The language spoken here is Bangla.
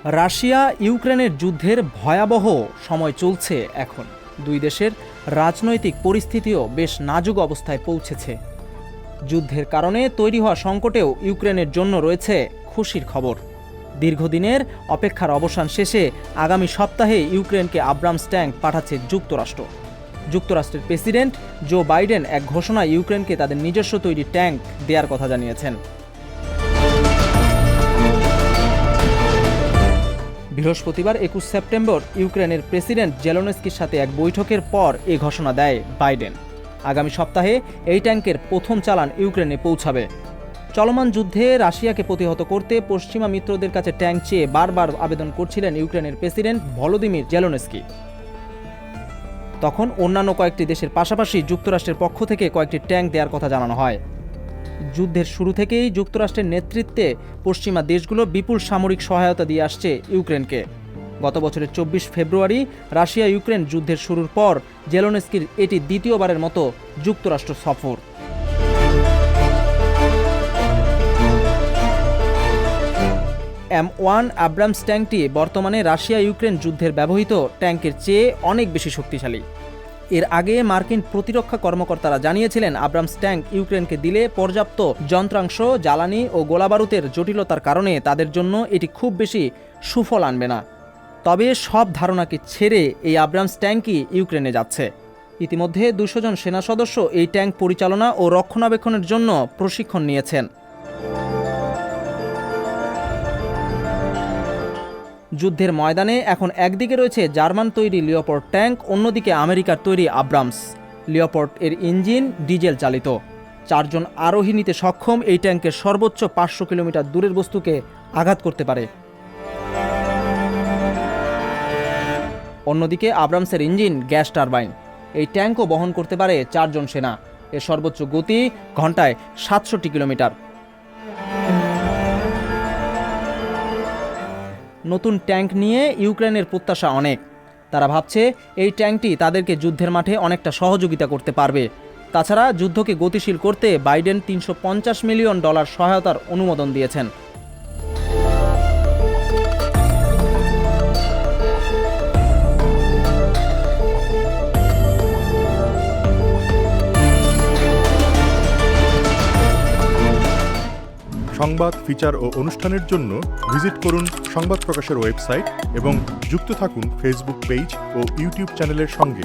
রাশিয়া ইউক্রেনের যুদ্ধের ভয়াবহ সময় চলছে এখন। দুই দেশের রাজনৈতিক পরিস্থিতিও বেশ নাজুক অবস্থায় পৌঁছেছে। যুদ্ধের কারণে তৈরি হওয়া সংকটেও ইউক্রেনের জন্য রয়েছে খুশির খবর। দীর্ঘদিনের অপেক্ষার অবসান শেষে আগামী সপ্তাহে ইউক্রেনকে আব্রামস ট্যাঙ্ক পাঠাচ্ছে যুক্তরাষ্ট্র। যুক্তরাষ্ট্রের প্রেসিডেন্ট জো বাইডেন এক ঘোষণায় ইউক্রেনকে তাদের নিজস্ব তৈরি ট্যাঙ্ক দেওয়ার কথা জানিয়েছেন। বৃহস্পতিবার ২১ সেপ্টেম্বর ইউক্রেনের প্রেসিডেন্ট জেলেনস্কির সাথে এক বৈঠকের পর এ ঘোষণা দেয় বাইডেন। আগামী সপ্তাহে এই ট্যাঙ্কের প্রথম চালান ইউক্রেনে পৌঁছাবে। চলমান যুদ্ধে রাশিয়াকে প্রতিহত করতে পশ্চিমা মিত্রদের কাছে ট্যাঙ্ক চেয়ে বারবার আবেদন করছিলেন ইউক্রেনের প্রেসিডেন্ট ভলোদিমির জেলেনস্কি। তখন অন্যান্য কয়েকটি দেশের পাশাপাশি যুক্তরাষ্ট্রের পক্ষ থেকে কয়েকটি ট্যাঙ্ক দেওয়ার কথা জানানো হয়। যুদ্ধের শুরু থেকেই যুক্তরাষ্ট্রের নেতৃত্বে পশ্চিমা দেশগুলো বিপুল সামরিক সহায়তা দিয়ে আসছে ইউক্রেনকে। গত বছরের ২৪ ফেব্রুয়ারি রাশিয়া ইউক্রেন যুদ্ধের শুরুর পর জেলেনস্কির এটি দ্বিতীয়বারের মতো যুক্তরাষ্ট্র সফর। M1 আব্রামস ট্যাঙ্কটি বর্তমানে রাশিয়া ইউক্রেন যুদ্ধের ব্যবহৃত ট্যাঙ্কের চেয়ে অনেক বেশি শক্তিশালী। এর আগে মার্কিন প্রতিরক্ষা কর্মকর্তারা জানিয়েছিলেন আব্রামস ট্যাঙ্ক ইউক্রেনকে দিলে পর্যাপ্ত যন্ত্রাংশ, জ্বালানি ও গোলাবারুদের জটিলতার কারণে তাদের জন্য এটি খুব বেশি সুফল আনবে না। তবে সব ধারণাকে ছেড়ে এই আব্রামস ট্যাঙ্কই ইউক্রেনে যাচ্ছে। ইতিমধ্যে ২০০ জন সেনা সদস্য এই ট্যাঙ্ক পরিচালনা ও রক্ষণাবেক্ষণের জন্য প্রশিক্ষণ নিয়েছেন। যুদ্ধের ময়দানে এখন একদিকে রয়েছে জার্মান তৈরি লিওপোর্ড ট্যাঙ্ক, অন্যদিকে আমেরিকার তৈরি আব্রামস। লিওপোর্ড এর ইঞ্জিন ডিজেল চালিত। ৪ জন আরোহী নিতে সক্ষম এই ট্যাঙ্কের সর্বোচ্চ ৫০০ কিলোমিটার দূরের বস্তুকে আঘাত করতে পারে। অন্যদিকে আব্রামসের ইঞ্জিন গ্যাস টারবাইন। এই ট্যাঙ্কও বহন করতে পারে ৪ জন সেনা। এর সর্বোচ্চ গতি ঘন্টায় ৬৭ কিলোমিটার। নতুন ট্যাঙ্ক নিয়ে ইউক্রেনের প্রত্যাশা অনেক। তারা ভাবছে এই ট্যাঙ্কটি তাদেরকে যুদ্ধের মাঠে অনেকটা সহযোগিতা করতে পারবে। তাছাড়া যুদ্ধকে গতিশীল করতে বাইডেন $৩৫০ মিলিয়ন সহায়তার অনুমোদন দিয়েছেন। সংবাদ, ফিচার ও অনুষ্ঠানের জন্য ভিজিট করুন সংবাদ প্রকাশের ওয়েবসাইট এবং যুক্ত থাকুন ফেসবুক পেজ ও ইউটিউব চ্যানেলের সঙ্গে।